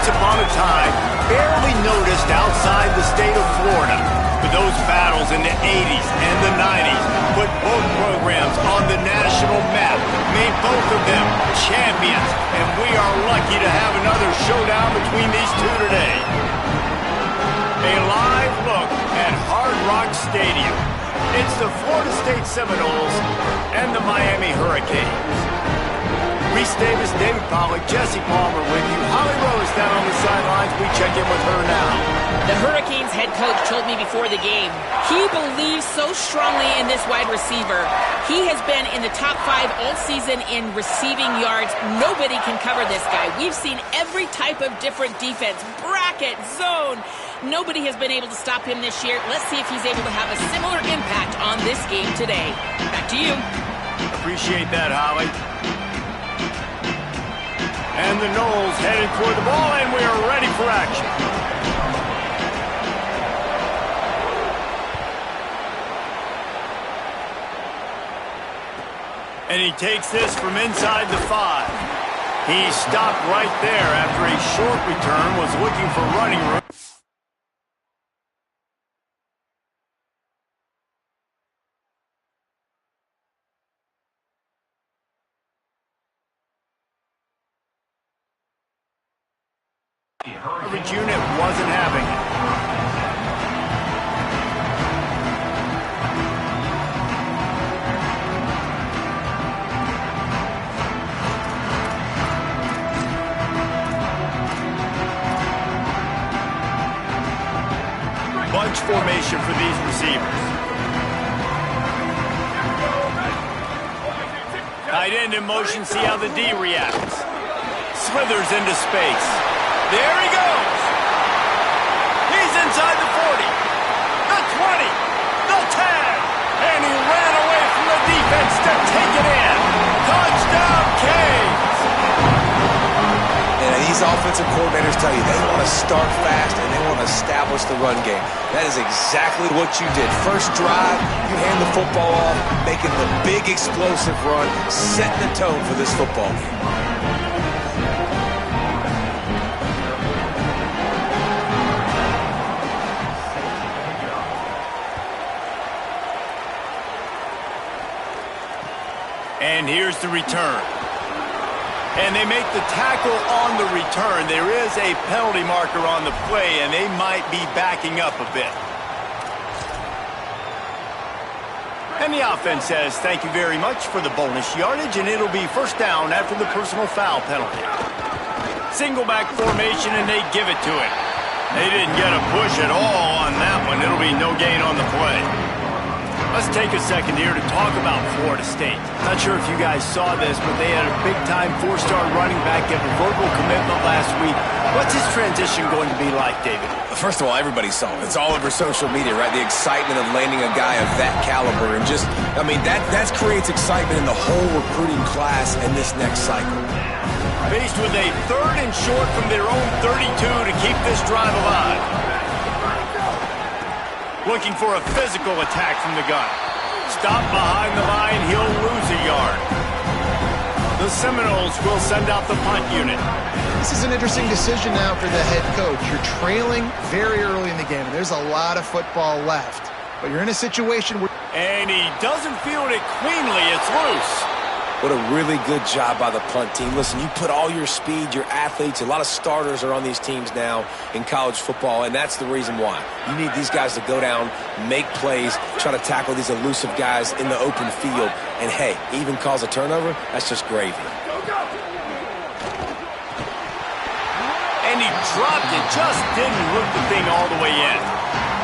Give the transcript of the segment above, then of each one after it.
Once upon a time, barely noticed outside the state of Florida. But those battles in the 80s and the 90s put both programs on the national map, made both of them champions, and we are lucky to have another showdown between these two today. A live look at Hard Rock Stadium. It's the Florida State Seminoles and the Miami Hurricanes. Reese Davis, David Pollack, Jesse Palmer with you. Holly Rose down on the sidelines. We check in with her now. The Hurricanes head coach told me before the game, he believes so strongly in this wide receiver. He has been in the top 5 all season in receiving yards. Nobody can cover this guy. We've seen every type of different defense, bracket, zone. Nobody has been able to stop him this year. Let's see if he's able to have a similar impact on this game today. Back to you. Appreciate that, Holly. And the Noles headed toward the ball, and we are ready for action. And he takes this from inside the 5. He stopped right there after a short return, was looking for running room. Coverage unit wasn't having it. Bunch formation for these receivers. Tight end in motion, see how the D reacts. Slithers into space. There he goes. He's inside the 40, the 20, the 10, and he ran away from the defense to take it in. Touchdown, Canes. And these offensive coordinators tell you they want to start fast and they want to establish the run game. That is exactly what you did. First drive, you hand the football off, making the big explosive run, setting the tone for this football game. And here's the return. And they make the tackle on the return. There is a penalty marker on the play, and they might be backing up a bit. And the offense says thank you very much for the bonus yardage, and it'll be first down after the personal foul penalty. Single back formation, and they give it to him. They didn't get a push at all on that one. It'll be no gain on the play. Let's take a second here to talk about Florida State. Not sure if you guys saw this, but they had a big-time 4-star running back give a verbal commitment last week. What's his transition going to be like, David? First of all, everybody saw it. It's all over social media, right? The excitement of landing a guy of that caliber. And just, I mean, that creates excitement in the whole recruiting class in this next cycle. Faced with a 3rd and short from their own 32 to keep this drive alive. Looking for a physical attack from the gun. Stop behind the line, he'll lose a yard. The Seminoles will send out the punt unit. This is an interesting decision now for the head coach. You're trailing very early in the game. There's a lot of football left. But you're in a situation where... And he doesn't field it cleanly, it's loose. What a really good job by the punt team. Listen, you put all your speed, your athletes, a lot of starters are on these teams now in college football, and that's the reason why. You need these guys to go down, make plays, try to tackle these elusive guys in the open field. And, hey, even cause a turnover, that's just gravy. And he dropped it, just didn't hook the thing all the way in.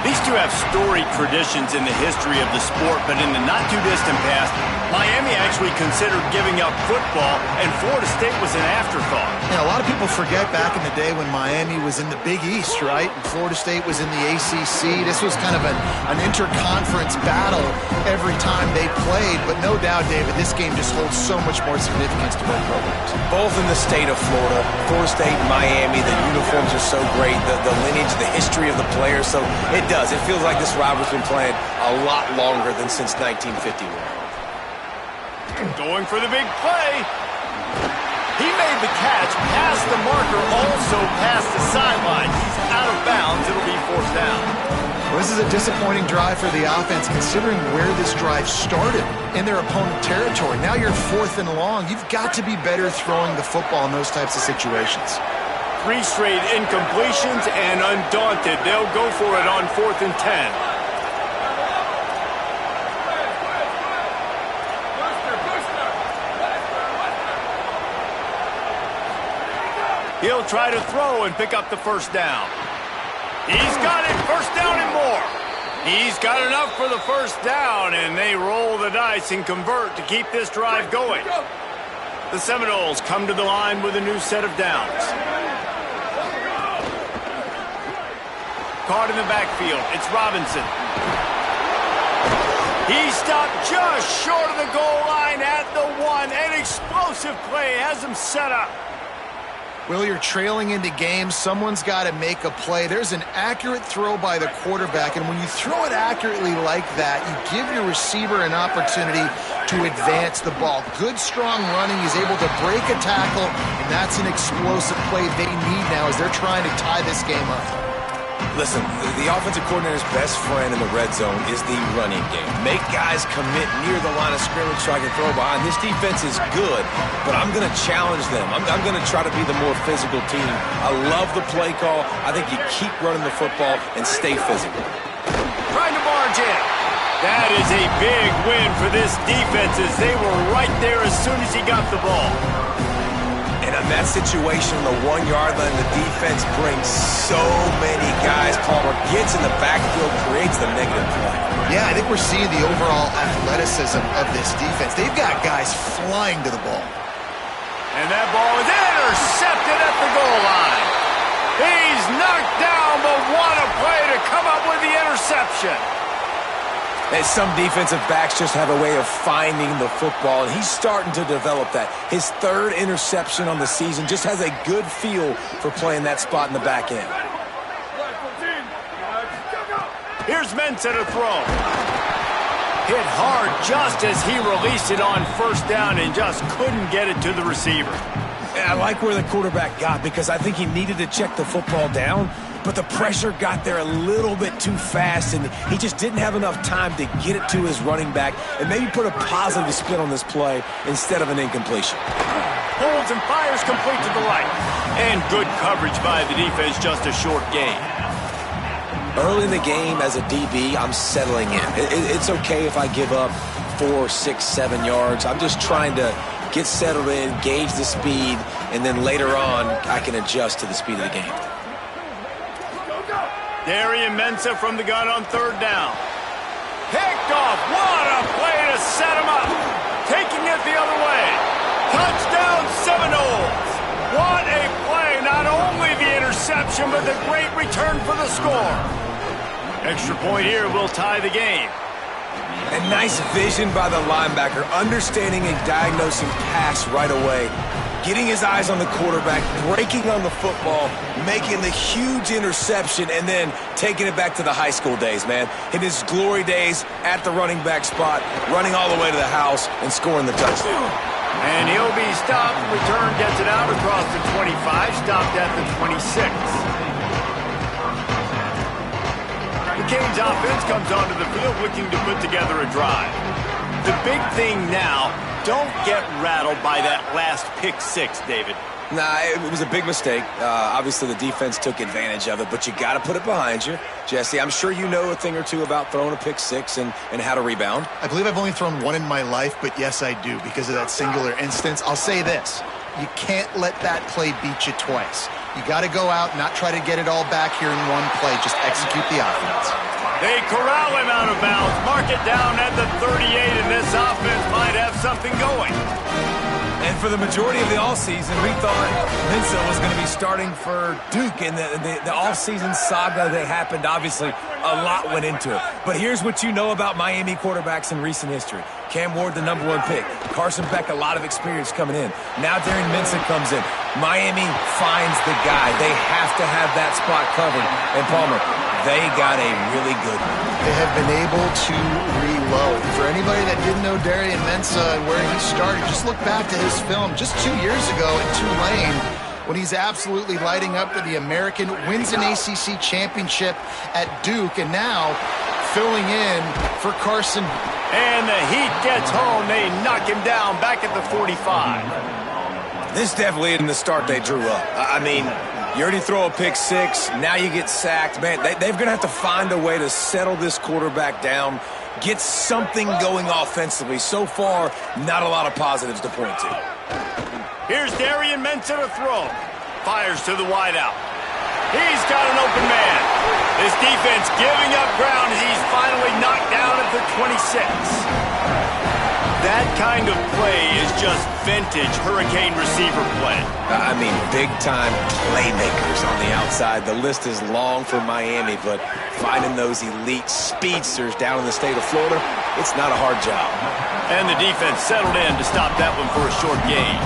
These two have storied traditions in the history of the sport, but in the not-too-distant past, Miami actually considered giving up football, and Florida State was an afterthought. Yeah, a lot of people forget back in the day when Miami was in the Big East, right? And Florida State was in the ACC. This was kind of an interconference battle every time they played. But no doubt, David, this game just holds so much more significance to both programs. Both in the state of Florida, Florida State, Miami, the uniforms are so great, the lineage, the history of the players. So it does. It feels like this rivalry's been playing a lot longer than since 1951. Going for the big play. He made the catch past the marker, also past the sideline. He's out of bounds. It'll be fourth down. Well, this is a disappointing drive for the offense, considering where this drive started in their opponent territory. Now you're 4th and long. You've got to be better throwing the football in those types of situations. 3 straight incompletions, and undaunted, they'll go for it on 4th and 10. He'll try to throw and pick up the first down. He's got it, first down and more. He's got enough for the first down, and they roll the dice and convert to keep this drive going. The Seminoles come to the line with a new set of downs. Caught in the backfield, it's Robinson. He stopped just short of the goal line at the 1. An explosive play has him set up. Well, you're trailing into games. Someone's got to make a play. There's an accurate throw by the quarterback, and when you throw it accurately like that, you give your receiver an opportunity to advance the ball. Good, strong running. He's able to break a tackle, and that's an explosive play they need now as they're trying to tie this game up. Listen, the offensive coordinator's best friend in the red zone is the running game. Make guys commit near the line of scrimmage so I can throw behind. This defense is good, but I'm going to challenge them. I'm going to try to be the more physical team. I love the play call. I think you keep running the football and stay physical. Trying to barge in. That is a big win for this defense as they were right there as soon as he got the ball. And in that situation, on the 1-yard line, the defense brings so many guys. Palmer gets in the backfield, creates the negative play. Yeah, I think we're seeing the overall athleticism of this defense. They've got guys flying to the ball. And that ball is intercepted at the goal line. He's knocked down, but what a play to come up with the interception. And some defensive backs just have a way of finding the football, and he's starting to develop that. His 3rd interception on the season, just has a good feel for playing that spot in the back end. Here's Mensah to throw. Hit hard just as he released it on first down and just couldn't get it to the receiver. And I like where the quarterback got because I think he needed to check the football down, but the pressure got there a little bit too fast, and he just didn't have enough time to get it to his running back and maybe put a positive spin on this play instead of an incompletion. Holds and fires complete to the right. And good coverage by the defense, just a short gain. Early in the game as a DB, I'm settling in. It's okay if I give up 4, 6, 7 yards. I'm just trying to get settled in, gauge the speed, and then later on, I can adjust to the speed of the game. Darian Mensah from the gun on 3rd down. Picked off. What a play to set him up. Taking it the other way. Touchdown Seminoles. What a play. Not only the interception, but the great return for the score. Extra point here will tie the game. And nice vision by the linebacker, understanding and diagnosing pass right away. Getting his eyes on the quarterback, breaking on the football, making the huge interception, and then taking it back to the high school days, man. In his glory days at the running back spot, running all the way to the house and scoring the touchdown. And he'll be stopped. Return gets it out across the 25, stopped at the 26. The Canes offense comes onto the field looking to put together a drive. The big thing now, don't get rattled by that last pick-6, David. Nah, it was a big mistake. Obviously, the defense took advantage of it, but you got to put it behind you. Jesse, I'm sure you know a thing or two about throwing a pick-6 and how to rebound. I believe I've only thrown 1 in my life, but yes, I do because of that singular instance. I'll say this. You can't let that play beat you twice. You got to go out, not try to get it all back here in one play. Just execute the offense. They corral him out of bounds, mark it down at the 38, and this offense might have something going. And for the majority of the offseason, we thought Mensah was going to be starting for Duke. And the offseason saga that happened, obviously, a lot went into it. But here's what you know about Miami quarterbacks in recent history. Cam Ward, the #1 pick. Carson Beck, a lot of experience coming in. Now Darian Mensah comes in. Miami finds the guy. They have to have that spot covered. And Palmer, they got a really good one. They have been able to reload. For anybody that didn't know Darian Mensah and where he started, just look back to his film just 2 years ago in Tulane when he's absolutely lighting up for the American, wins an ACC championship at Duke, and now filling in for Carson. And the Heat gets home. They knock him down back at the 45. This definitely isn't the start they drew up. I mean, you already throw a pick six, now you get sacked. Man, they're going to have to find a way to settle this quarterback down, get something going offensively. So far, not a lot of positives to point to. Here's Darian Mensah to throw. Fires to the wideout. He's got an open man. This defense giving up ground as he's finally knocked down at the 26. That kind of play is just vintage Hurricane receiver play. I mean, big-time playmakers on the outside. The list is long for Miami, but finding those elite speedsters down in the state of Florida, it's not a hard job. And the defense settled in to stop that one for a short gain.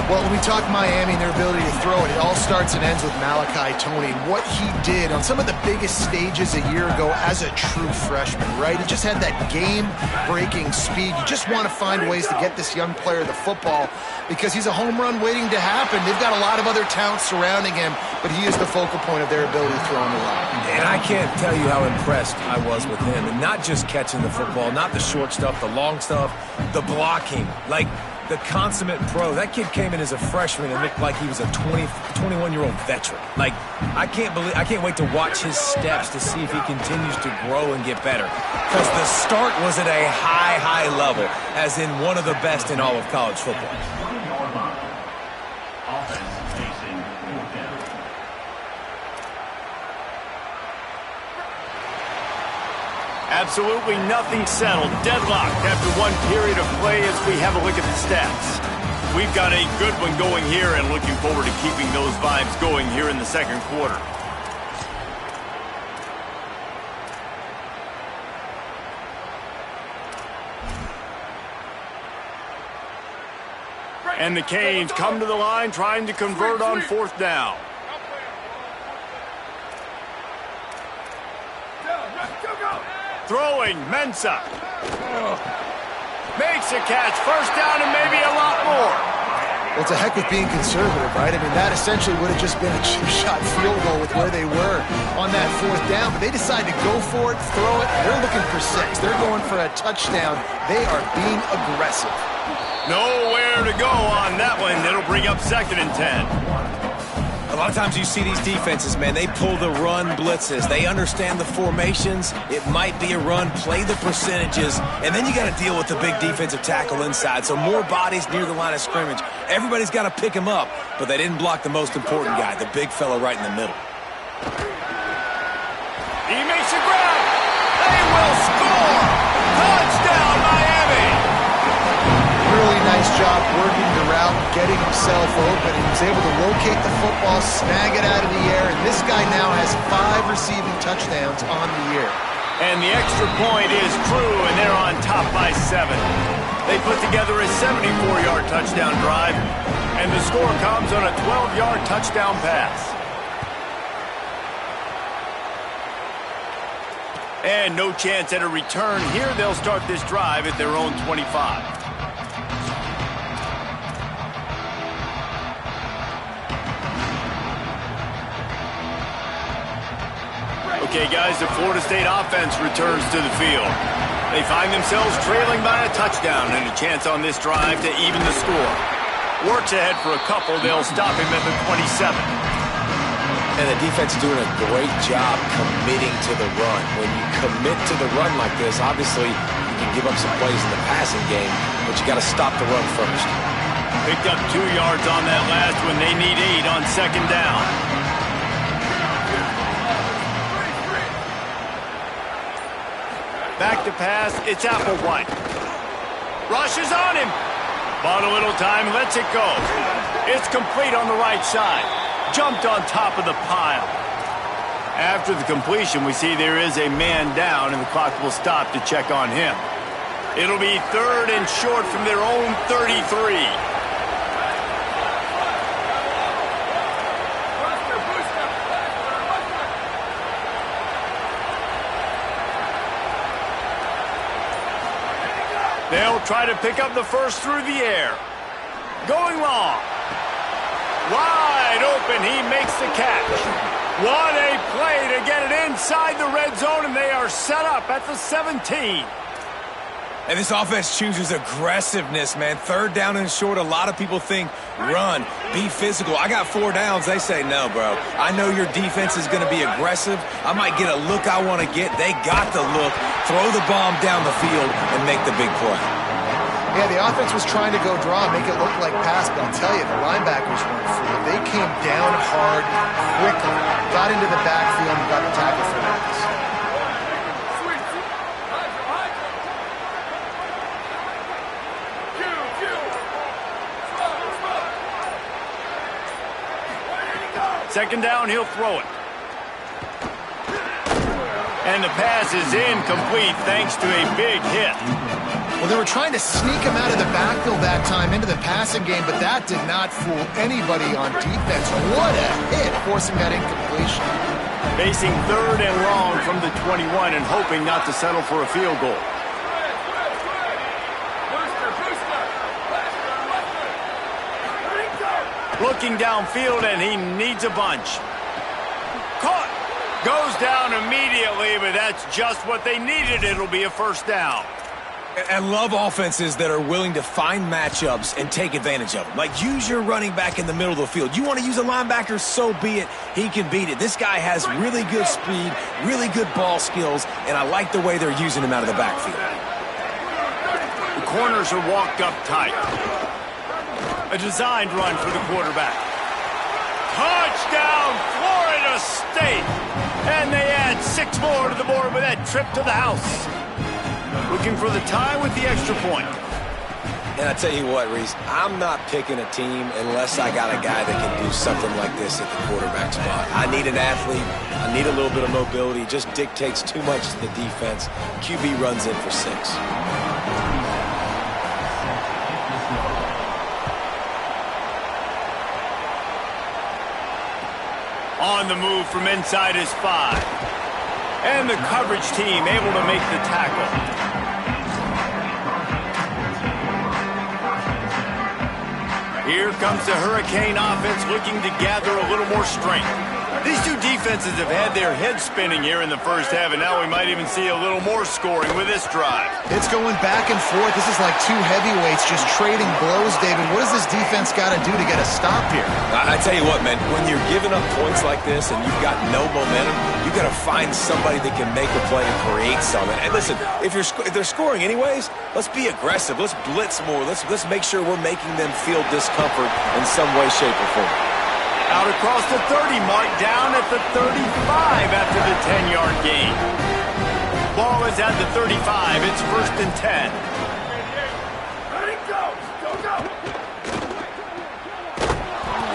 Well, when we talk Miami and their ability to throw it, it all starts and ends with Malachi Tony and what he did on some of the biggest stages a year ago as a true freshman, right? He just had that game-breaking speed. You just want to find ways to get this young player the football because he's a home run waiting to happen. They've got a lot of other talent surrounding him, but he is the focal point of their ability to throw on the line. And I can't tell you how impressed I was with him. And not just catching the football, not the short stuff, the long stuff, the blocking. Like, the consummate pro. That kid came in as a freshman and looked like he was a 21-year-old veteran. Like, I can't wait to watch his steps to see if he continues to grow and get better. Because the start was at a high level, as in one of the best in all of college football. Absolutely nothing settled. Deadlocked after one period of play as we have a look at the stats. We've got a good one going here and looking forward to keeping those vibes going here in the second quarter. And the Canes come to the line trying to convert on fourth down. Throwing, Mensah. Makes a catch, first down and maybe a lot more. Well, it's a heck of being conservative, right? I mean, that essentially would have just been a chip-shot field goal with where they were on that fourth down, but they decide to go for it, throw it. They're looking for 6. They're going for a touchdown. They are being aggressive. Nowhere to go on that one. It'll bring up 2nd and 10. A lot of times you see these defenses, man, they pull the run blitzes. They understand the formations. It might be a run, play the percentages, and then you got to deal with the big defensive tackle inside. So more bodies near the line of scrimmage. Everybody's got to pick him up, but they didn't block the most important guy, the big fella right in the middle. He makes a grab. They will score. Touchdown, Miami. Really nice job working the route, getting himself open. He was able to locate the football, snag it out of the air, and this guy now has 5 receiving touchdowns on the year. And the extra point is true, and they're on top by 7. They put together a 74-yard touchdown drive, and the score comes on a 12-yard touchdown pass. And no chance at a return here. They'll start this drive at their own 25. Okay, guys, the Florida State offense returns to the field. They find themselves trailing by a touchdown and a chance on this drive to even the score. Works ahead for a couple. They'll stop him at the 27. And the defense is doing a great job committing to the run. When you commit to the run like this, obviously you can give up some plays in the passing game, but you got to stop the run first. Picked up 2 yards on that last one. They need 8 on 2nd down. Back to pass, it's Applewhite. Rushes on him. Bought a little time, lets it go. It's complete on the right side. Jumped on top of the pile. After the completion, we see there is a man down, and the clock will stop to check on him. It'll be 3rd and short from their own 33. They'll try to pick up the first through the air. Going long. Wide open, he makes the catch. What a play to get it inside the red zone, and they are set up at the 17. And this offense chooses aggressiveness, man. Third down and short, a lot of people think run, be physical. I got 4 downs. They say no, bro. I know your defense is going to be aggressive. I might get a look I want to get. They got the look. Throw the bomb down the field and make the big play. Yeah, the offense was trying to go draw, make it look like pass, but I'll tell you, the linebackers weren't fooled. They came down hard, quickly, got into the backfield, and got the tackle for loss. Second down, he'll throw it. And the pass is incomplete thanks to a big hit. Well, they were trying to sneak him out of the backfield that time into the passing game, but that did not fool anybody on defense. What a hit, forcing that incompletion. Facing third and long from the 21 and hoping not to settle for a field goal. Looking downfield, and he needs a bunch. Caught. Goes down immediately, but that's just what they needed. It'll be a first down. I love offenses that are willing to find matchups and take advantage of them. Like, use your running back in the middle of the field. You want to use a linebacker, so be it. He can beat it. This guy has really good speed, really good ball skills, and I like the way they're using him out of the backfield. The corners are walked up tight. A designed run for the quarterback. Touchdown, Florida State! And they add 6 more to the board with that trip to the house. Looking for the tie with the extra point. And I tell you what, Reese, I'm not picking a team unless I got a guy that can do something like this at the quarterback spot. I need an athlete. I need a little bit of mobility. It just dictates too much to the defense. QB runs in for 6. On the move from inside his 5. And the coverage team able to make the tackle. Here comes the Hurricane offense looking to gather a little more strength. These two defenses have had their heads spinning here in the first half, and now we might even see a little more scoring with this drive. It's going back and forth. This is like 2 heavyweights just trading blows, David. What does this defense got to do to get a stop here? I tell you what, man, when you're giving up points like this and you've got no momentum, you got to find somebody that can make a play and create something. And listen, if they're scoring anyways, let's be aggressive. Let's blitz more. Let's make sure we're making them feel discomfort in some way, shape, or form. Out across the 30, marked down at the 35 after the 10-yard gain. Ball is at the 35. It's 1st and 10.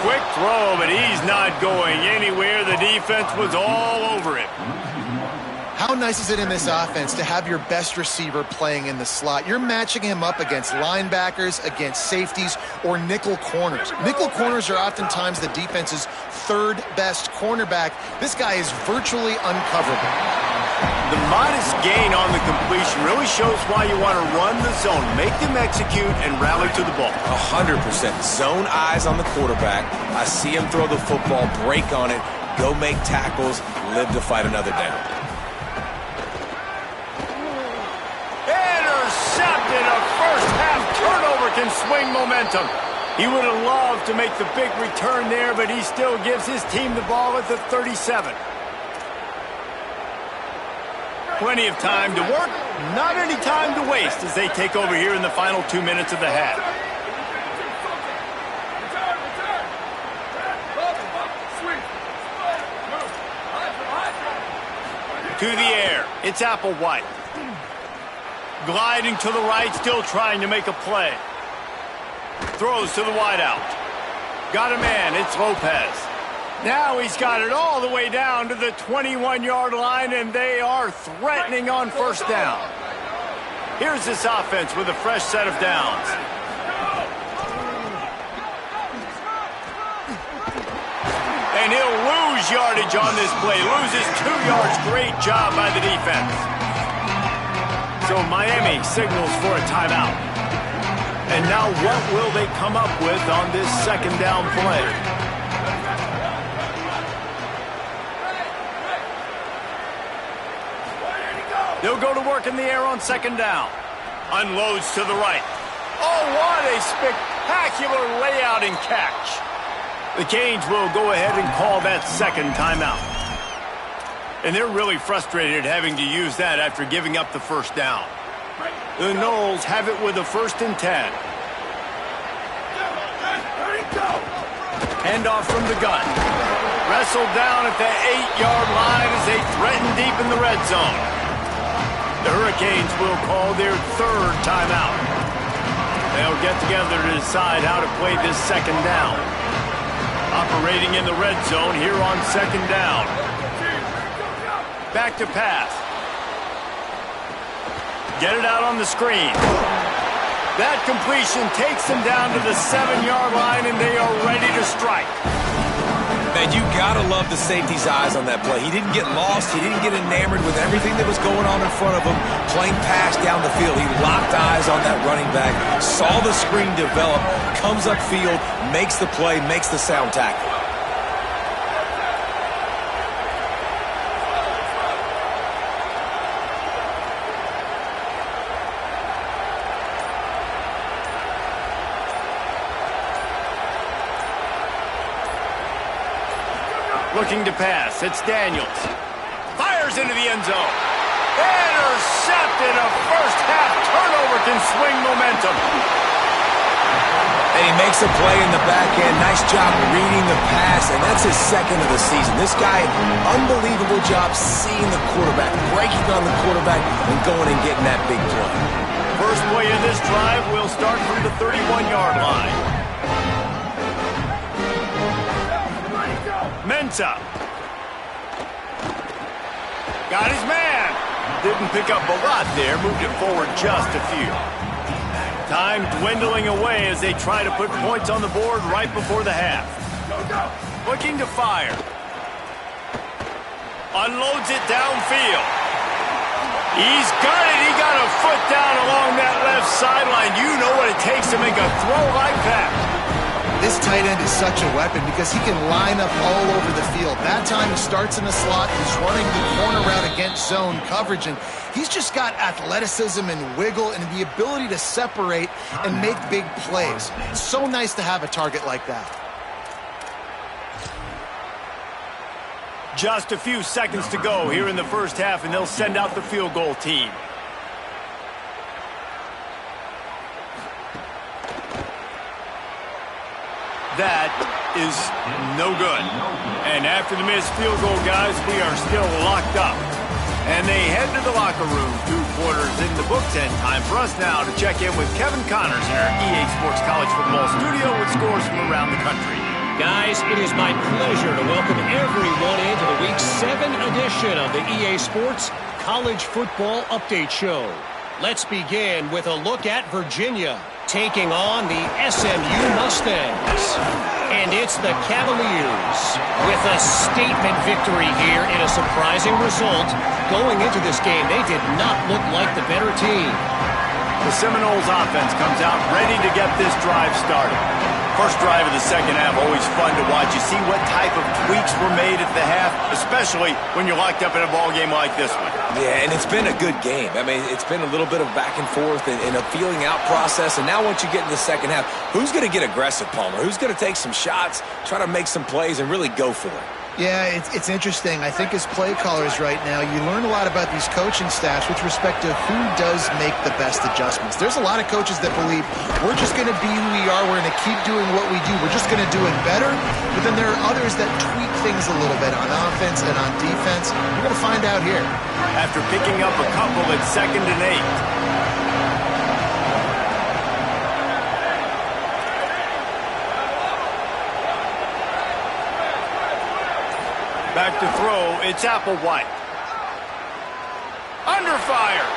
Quick throw, but he's not going anywhere. The defense was all over it. How nice is it in this offense to have your best receiver playing in the slot? You're matching him up against linebackers, against safeties, or nickel corners. Nickel corners are oftentimes the defense's 3rd best cornerback. This guy is virtually uncoverable. The modest gain on the completion really shows why you want to run the zone, make them execute, and rally to the ball. 100%. Zone eyes on the quarterback. I see him throw the football, break on it, go make tackles, live to fight another down. Intercepted. A first-half turnover can swing momentum. He would have loved to make the big return there, but he still gives his team the ball at the 37. Plenty of time to work, not any time to waste as they take over here in the final 2 minutes of the half. To the air, it's Applewhite. Gliding to the right, still trying to make a play. Throws to the wideout. Got a man, it's Lopez. Now he's got it all the way down to the 21-yard line, and they are threatening on first down. Here's this offense with a fresh set of downs. And he'll lose yardage on this play. Loses 2 yards. Great job by the defense. So Miami signals for a timeout. And now what will they come up with on this second down play? They'll go to work in the air on second down. Unloads to the right. Oh, what a spectacular layout and catch. The Canes will go ahead and call that second timeout. And they're really frustrated having to use that after giving up the first down. The Noles have it with a 1st and 10. Handoff from the gun. Wrestled down at the 8-yard line as they threaten deep in the red zone. The Hurricanes will call their 3rd timeout. They'll get together to decide how to play this second down. Operating in the red zone here on second down. Back to pass. Get it out on the screen. That completion takes them down to the 7-yard line, and they are ready to strike. Man, you gotta love the safety's eyes on that play. He didn't get lost. He didn't get enamored with everything that was going on in front of him, playing pass down the field. He locked eyes on that running back, saw the screen develop, comes upfield, makes the play, makes the sound tackle. Looking to pass. It's Daniels. Fires into the end zone. Intercepted. A first-half turnover can swing momentum. And he makes a play in the back end. Nice job reading the pass, and that's his 2nd of the season. This guy, unbelievable job seeing the quarterback, breaking on the quarterback, and going and getting that big play. First play of this drive will start from the 31-yard line. Mensah. Got his man. Didn't pick up a lot there. Moved it forward just a few. Time dwindling away as they try to put points on the board right before the half. Looking to fire. Unloads it downfield. He's got it. He got a foot down along that left sideline. You know what it takes to make a throw like that. This tight end is such a weapon because he can line up all over the field. That time he starts in the slot, he's running the corner route against zone coverage, and he's just got athleticism and wiggle and the ability to separate and make big plays. It's so nice to have a target like that. Just a few seconds to go here in the first half, and they'll send out the field goal team. That is no good. And after the missed field goal, guys, we are still locked up. And they head to the locker room. 2 quarters in the books, and time for us now to check in with Kevin Connors in our EA Sports College Football studio with scores from around the country. Guys, it is my pleasure to welcome everyone into the Week 7 edition of the EA Sports College Football Update Show. Let's begin with a look at Virginia taking on the SMU Mustangs. And it's the Cavaliers with a statement victory here in a surprising result. Going into this game, they did not look like the better team. The Seminoles offense comes out ready to get this drive started. First drive of the second half, always fun to watch. You see what type of tweaks were made at the half, especially when you're locked up in a ball game like this one. Yeah, and it's been a good game. I mean, it's been a little bit of back and forth and a feeling out process. And now once you get in the second half, who's going to get aggressive, Palmer? Who's going to take some shots, try to make some plays, and really go for it? Yeah, it's interesting. I think as play callers right now, you learn a lot about these coaching staffs with respect to who does make the best adjustments. There's a lot of coaches that believe we're just going to be who we are. We're going to keep doing what we do. We're just going to do it better. But then there are others that tweak things a little bit on offense and on defense. We're going to find out here. After picking up a couple at 2nd and 8. Back to throw, it's Applewhite. Under fire.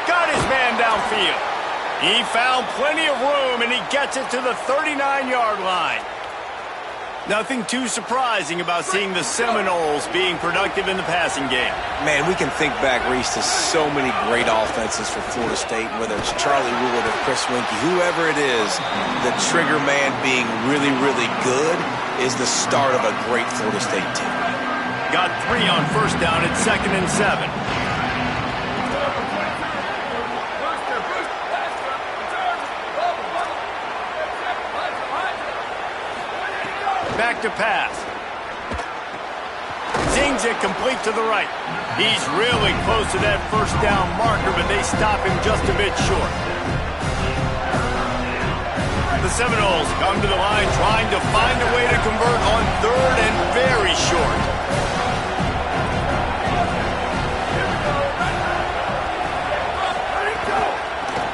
Got his man downfield. He found plenty of room, and he gets it to the 39-yard line. Nothing too surprising about seeing the Seminoles being productive in the passing game. Man, we can think back, Reese, to so many great offenses for Florida State, whether it's Charlie Woolard or Chris Winkie, whoever it is, the trigger man being really, really good is the start of a great Florida State team. Got 3 on first down at 2nd and 7. Back to pass. Zings it complete to the right. He's really close to that first down marker, but they stop him just a bit short. The Seminoles come to the line trying to find a way to convert on 3rd and very short.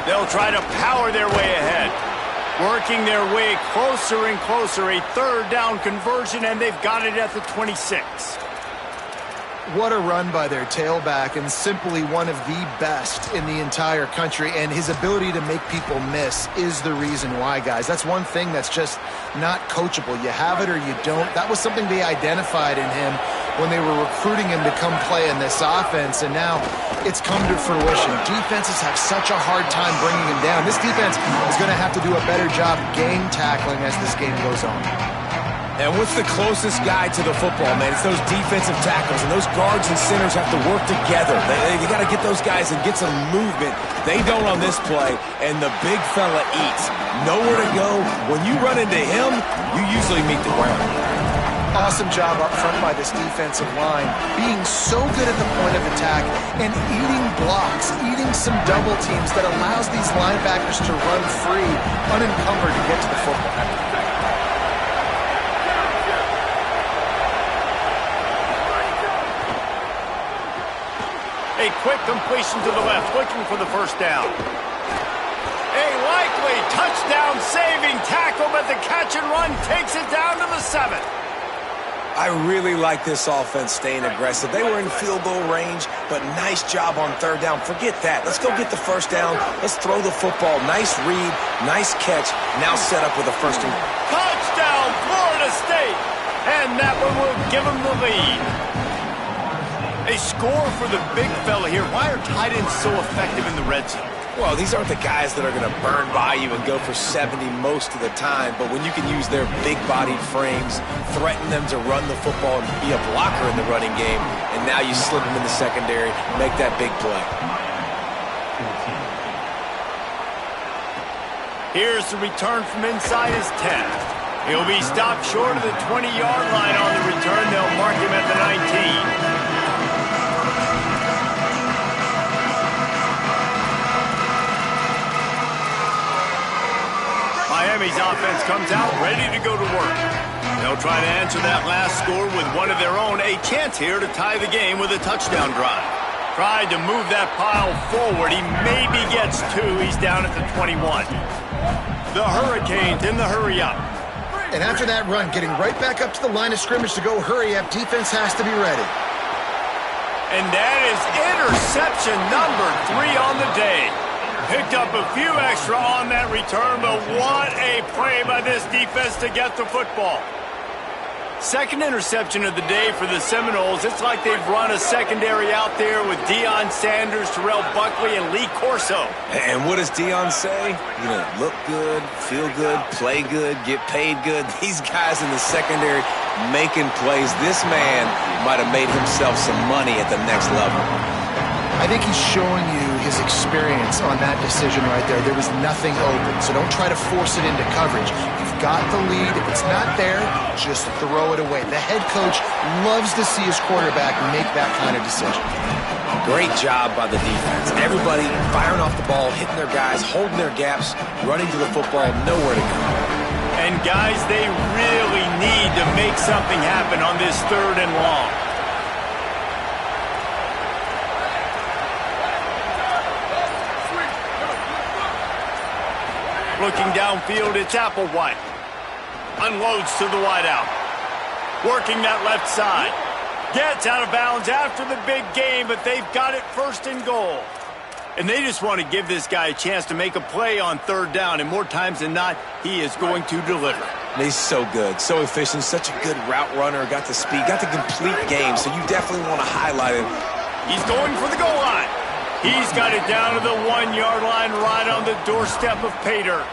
They'll try to power their way ahead. Working their way closer and closer, a 3rd down conversion, and they've got it at the 26. What a run by their tailback, and simply one of the best in the entire country, and his ability to make people miss is the reason why, guys. That's one thing that's just not coachable. You have it or you don't. That was something they identified in him when they were recruiting him to come play in this offense, and now it's come to fruition. Defenses have such a hard time bringing him down. This defense is going to have to do a better job game tackling as this game goes on. And what's the closest guy to the football, man? It's those defensive tackles, and those guards and centers have to work together. They got to get those guys and get some movement. They don't on this play, and the big fella eats. Nowhere to go. When you run into him, you usually meet the ground. Awesome job up front by this defensive line, being so good at the point of attack and eating blocks, eating some double teams that allows these linebackers to run free, unencumbered to get to the football. A quick completion to the left, looking for the first down. A likely touchdown-saving tackle, but the catch and run takes it down to the 7. I really like this offense staying aggressive. They were in field goal range, but nice job on 3rd down. Forget that. Let's go get the first down. Let's throw the football. Nice read, nice catch. Now set up with a first and... Touchdown, Florida State! And that one will give them the lead. A score for the big fella here. Why are tight ends so effective in the red zone? Well, these aren't the guys that are going to burn by you and go for 70 most of the time, but when you can use their big-bodied frames, threaten them to run the football and be a blocker in the running game, and now you slip them in the secondary, make that big play. Here's the return from inside his 10. He'll be stopped short of the 20-yard line on the return. They'll mark him at the 19. Miami's offense comes out ready to go to work. They'll try to answer that last score with one of their own. A chance here to tie the game with a touchdown drive. Tried to move that pile forward. He maybe gets 2. He's down at the 21. The Hurricanes in the hurry-up. And after that run, getting right back up to the line of scrimmage to go hurry up, defense has to be ready. And that is interception number 3 on the day. Picked up a few extra on that return, but what a play by this defense to get the football. Second interception of the day for the Seminoles. It's like they've run a secondary out there with Deion Sanders, Terrell Buckley, and Lee Corso. And what does Deion say? You know, look good, feel good, play good, get paid good. These guys in the secondary making plays. This man might have made himself some money at the next level. I think he's showing you his experience on that decision right there. There was nothing open, so don't try to force it into coverage. You've got the lead. If it's not there, just throw it away. The head coach loves to see his quarterback make that kind of decision. Great job by the defense. Everybody firing off the ball, hitting their guys, holding their gaps, running to the football, nowhere to go. And guys, they really need to make something happen on this 3rd and long. Looking downfield, it's Applewhite. Unloads to the wideout. Working that left side. Gets out of bounds after the big game, but they've got it 1st and goal. And they just want to give this guy a chance to make a play on third down, and more times than not, he is going to deliver. And he's so good, so efficient, such a good route runner, got the speed, got the complete game, so you definitely want to highlight him. He's going for the goal line. He's got it down to the 1-yard line right on the doorstep of pay dirt.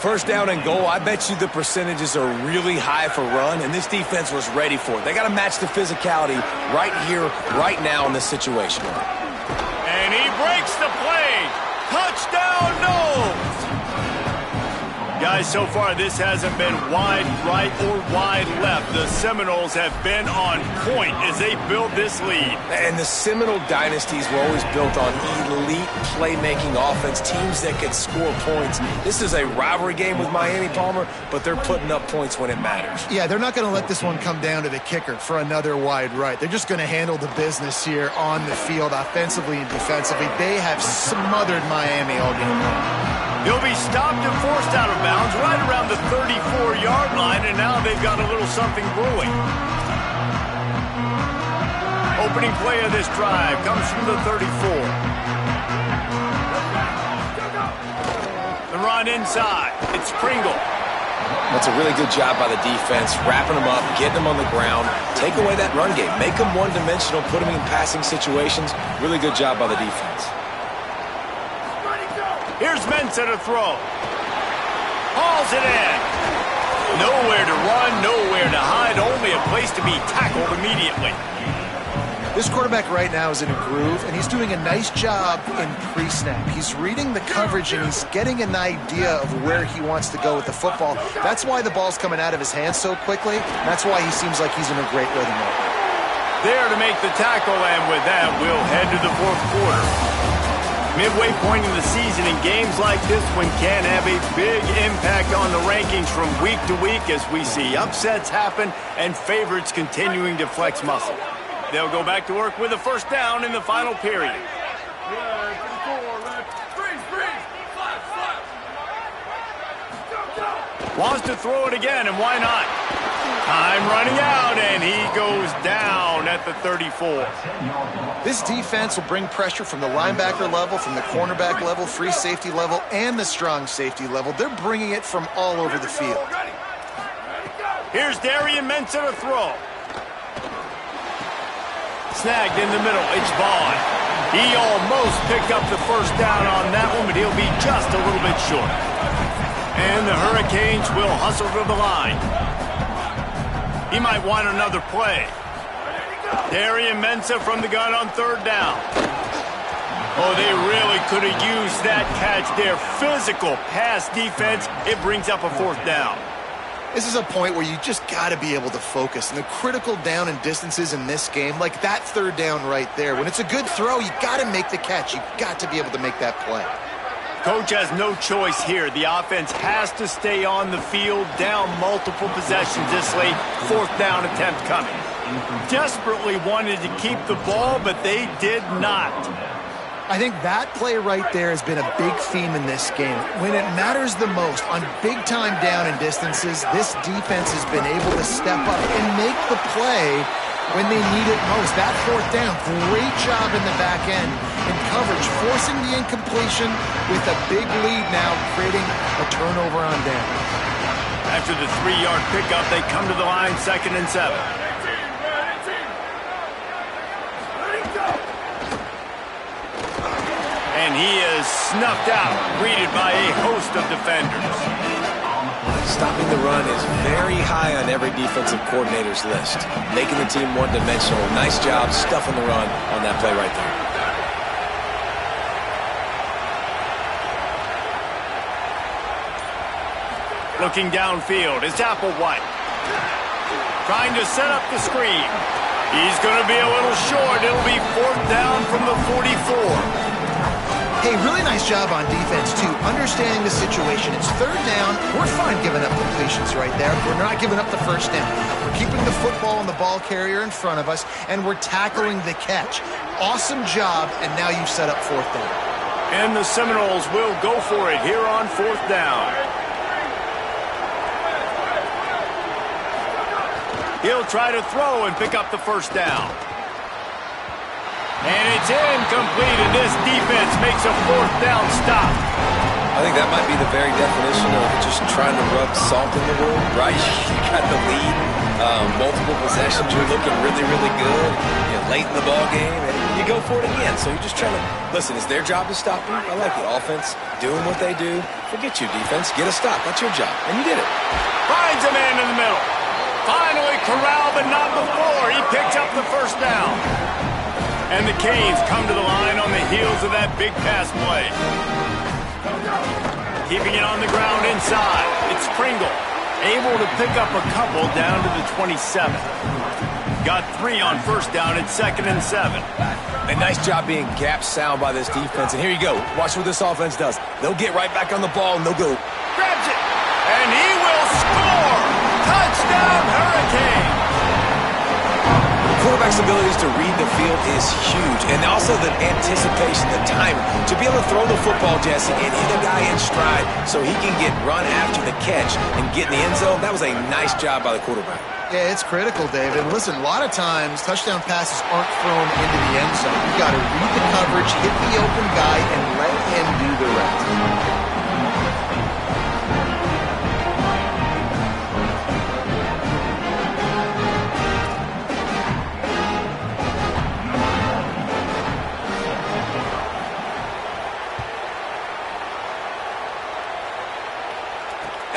First down and goal, I bet you the percentages are really high for run, and this defense was ready for it. They got to match the physicality right here, right now in this situation. And he breaks the play. Touchdown, Knowles. Guys, so far this hasn't been wide right or wide left. The Seminoles have been on point as they build this lead. And the Seminole dynasties were always built on elite playmaking offense, teams that could score points. This is a rivalry game with Miami, Palmer, but they're putting up points when it matters. Yeah, they're not going to let this one come down to the kicker for another wide right. They're just going to handle the business here on the field, offensively and defensively. They have smothered Miami all game long. He'll be stopped and forced out of bounds right around the 34-yard line, and now they've got a little something brewing. Opening play of this drive comes from the 34. The run inside. It's Pringle. That's a really good job by the defense, wrapping them up, getting them on the ground, take away that run game, make them one-dimensional, put them in passing situations. Really good job by the defense. Here's Mensah to throw. Hauls it in. Nowhere to run, nowhere to hide, only a place to be tackled immediately. This quarterback right now is in a groove, and he's doing a nice job in pre-snap. He's reading the coverage, and he's getting an idea of where he wants to go with the football. That's why the ball's coming out of his hands so quickly. That's why he seems like he's in a great rhythm right now. There to make the tackle, and with that, we'll head to the fourth quarter. Midway point in the season, and games like this one can have a big impact on the rankings from week to week as we see upsets happen and favorites continuing to flex muscle. They'll go back to work with a first down in the final period. Wants to throw it again, and why not? Time running out, and he goes down at the 34. This defense will bring pressure from the linebacker level, from the cornerback level, free safety level, and the strong safety level. They're bringing it from all over the field. Here's Darian Mensah to throw. Snagged in the middle. It's Vaughn. He almost picked up the first down on that one, but he'll be just a little bit short. And the Hurricanes will hustle to the line. He might want another play. Darian Mensah from the gun on third down. Oh, they really could have used that catch there. Physical pass defense. It brings up a fourth down. This is a point where you just got to be able to focus. And the critical down and distances in this game, like that third down right there, when it's a good throw, you got to make the catch. You got to be able to make that play. Coach has no choice here. The offense has to stay on the field, down multiple possessions this late. Fourth down attempt coming. Desperately wanted to keep the ball, but they did not. I think that play right there has been a big theme in this game. When it matters the most, on big-time down and distances, this defense has been able to step up and make the play when they need it most. That fourth down, great job in the back end in coverage, forcing the incompletion with a big lead now, creating a turnover on down. After the 3-yard pickup, they come to the line, 2nd and 7. And he is snuffed out, greeted by a host of defenders. Stopping the run is very high on every defensive coordinator's list. Making the team one-dimensional. Nice job stuffing the run on that play right there. Looking downfield, it's Applewhite. Trying to set up the screen. He's going to be a little short. It'll be fourth down from the 44. Hey, really nice job on defense, too, understanding the situation. It's third down. We're fine giving up completions right there. We're not giving up the first down. We're keeping the football and the ball carrier in front of us, and we're tackling the catch. Awesome job, and now you've set up fourth down. And the Seminoles will go for it here on fourth down. He'll try to throw and pick up the first down. And it's incomplete, and this defense makes a fourth down stop. I think that might be the very definition of just trying to rub salt in the wound, right? You got the lead, multiple possessions, you're looking really, really good, late in the ball game, and you go for it again. So you're just trying to, listen, it's their job to stop you. I like the offense doing what they do. Forget your defense, get a stop. That's your job, and you did it. Finds a man in the middle. Finally corralled, but not before. He picks up the first down. And the Canes come to the line on the heels of that big pass play. Keeping it on the ground inside. It's Pringle, able to pick up a couple down to the 27. Got 3 on first down at 2nd and 7. A nice job being gap sound by this defense. And here you go. Watch what this offense does. They'll get right back on the ball, and they'll go. Grabs it, and he will score! Touchdown, Hurricane! Quarterback's abilities to read the field is huge, and also the anticipation, the timing. To be able to throw the football, Jesse, and hit a guy in stride so he can get run after the catch and get in the end zone, that was a nice job by the quarterback. Yeah, it's critical, David. Listen, a lot of times touchdown passes aren't thrown into the end zone. You've got to read the coverage, hit the open guy, and let him do the rest.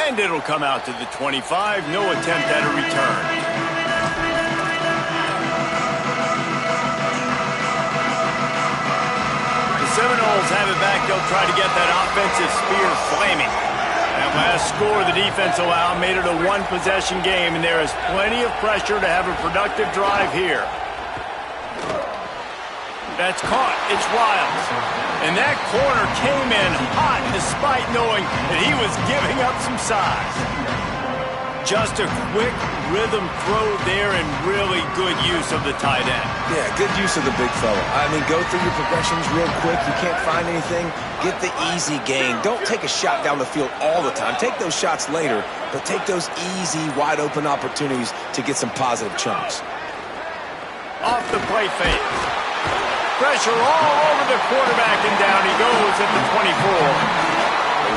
And it'll come out to the 25. No attempt at a return. The Seminoles have it back. They'll try to get that offensive spear flaming. That last score the defense allowed made it a one-possession game, and there is plenty of pressure to have a productive drive here. That's caught. It's Wiles. And that corner came in hot despite knowing that he was giving up some size. Just a quick rhythm throw there and really good use of the tight end. Yeah, good use of the big fella. I mean, go through your progressions real quick. You can't find anything. Get the easy gain. Don't take a shot down the field all the time. Take those shots later, but take those easy, wide-open opportunities to get some positive chunks. Off the play fake. Pressure all over the quarterback, and down he goes at the 24.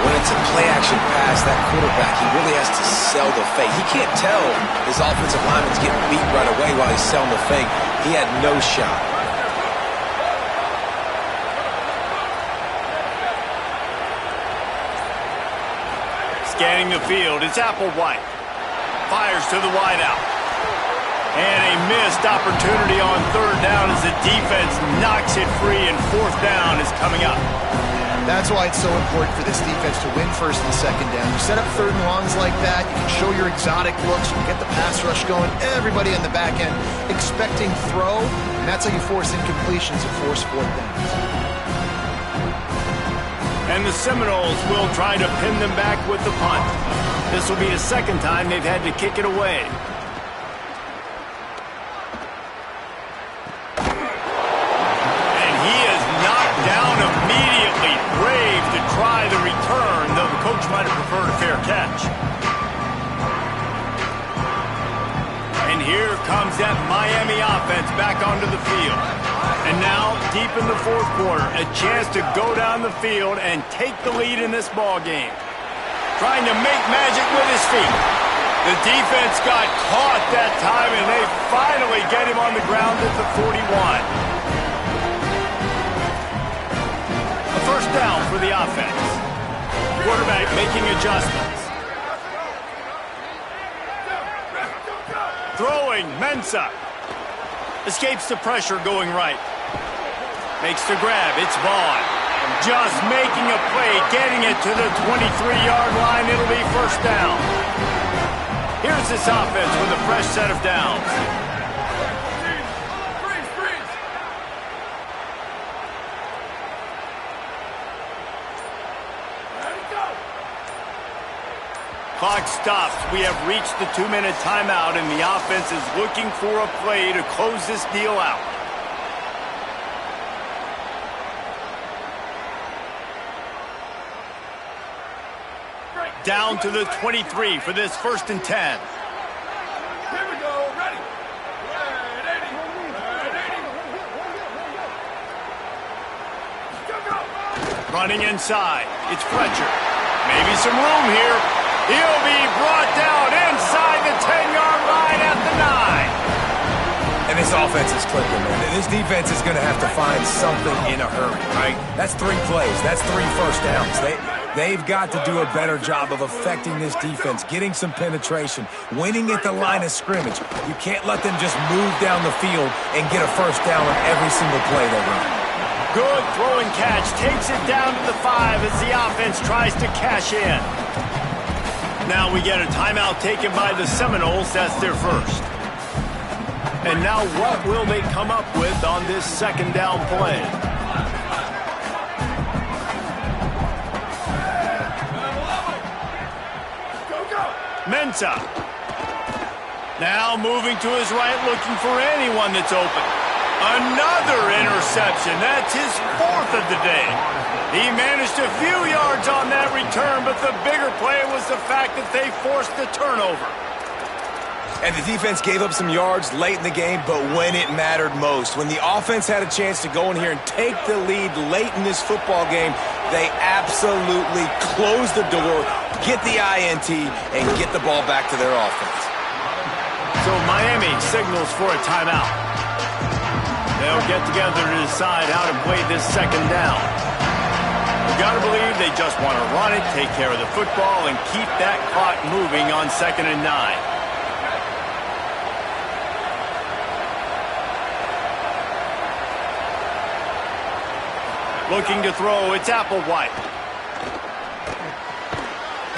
When it's a play-action pass, that quarterback, he really has to sell the fake. He can't tell his offensive lineman's getting beat right away while he's selling the fake. He had no shot. Scanning the field, it's Applewhite. Fires to the wideout. And a missed opportunity on third down as the defense knocks it free, and fourth down is coming up. That's why it's so important for this defense to win first and second down. You set up third and longs like that, you can show your exotic looks, you can get the pass rush going, everybody in the back end expecting throw, and that's how you force incompletions and force fourth downs. And the Seminoles will try to pin them back with the punt. This will be the second time they've had to kick it away. Try the return, though the coach might have preferred a fair catch. And here comes that Miami offense back onto the field. And now, deep in the fourth quarter, a chance to go down the field and take the lead in this ball game. Trying to make magic with his feet. The defense got caught that time, and they finally get him on the ground at the 41. First down for the offense. Quarterback making adjustments. Throwing, Mensah. Escapes the pressure going right. Makes the grab, it's Vaughn. Just making a play, getting it to the 23-yard line. It'll be first down. Here's this offense with a fresh set of downs. Clock stops. We have reached the 2-minute timeout, and the offense is looking for a play to close this deal out. Down to the 23 for this 1st and 10. Here we go. Ready. Running inside. It's Fletcher. Maybe some room here. He'll be brought down inside the 10-yard line at the 9. And this offense is clicking, man. This defense is going to have to find something in a hurry, right? That's 3 plays. That's 3 first downs. They've got to do a better job of affecting this defense, getting some penetration, winning at the line of scrimmage. You can't let them just move down the field and get a first down on every single play they run. Good throw and catch. Takes it down to the 5 as the offense tries to cash in. Now we get a timeout taken by the Seminoles. That's their first. And now what will they come up with on this second down play? Mensah. Now moving to his right, looking for anyone that's open. Another interception. That's his 4th of the day. He managed a few yards on that return, but the bigger play was the fact that they forced the turnover. And the defense gave up some yards late in the game, but when it mattered most, when the offense had a chance to go in here and take the lead late in this football game, they absolutely closed the door, get the INT, and get the ball back to their offense. So Miami signals for a timeout. They'll get together to decide how to play this second down. You got to believe they just want to run it, take care of the football, and keep that clock moving on 2nd and 9. Looking to throw, it's Applewhite.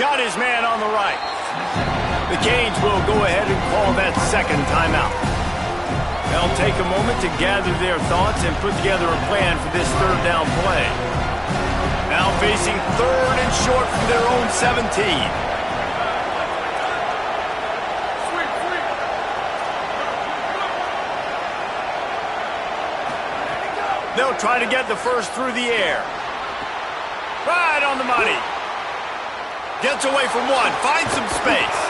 Got his man on the right. The Canes will go ahead and call that second timeout. They'll take a moment to gather their thoughts and put together a plan for this third down play. Now facing 3rd and short from their own 17. They'll try to get the first through the air. Right on the money. Gets away from one. Finds some space.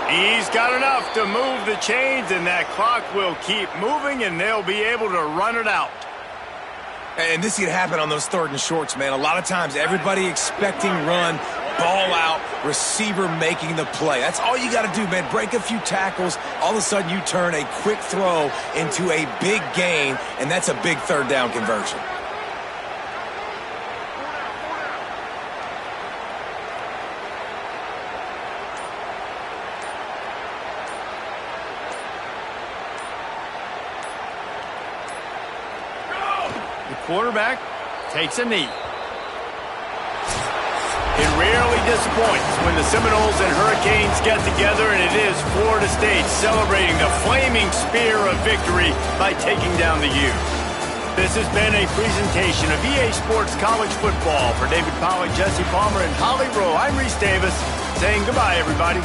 He's got enough to move the chains, and that clock will keep moving, and they'll be able to run it out. And this can happen on those 3rd and shorts, man. A lot of times, everybody expecting run, ball out, receiver making the play. That's all you got to do, man. Break a few tackles. All of a sudden, you turn a quick throw into a big gain, and that's a big 3rd down conversion. Quarterback takes a knee. It rarely disappoints when the Seminoles and Hurricanes get together, and it is Florida State celebrating the flaming spear of victory by taking down the U. This has been a presentation of EA Sports College Football. For David Pollack, Jesse Palmer, and Holly Rowe, I'm Reese Davis saying goodbye, everybody.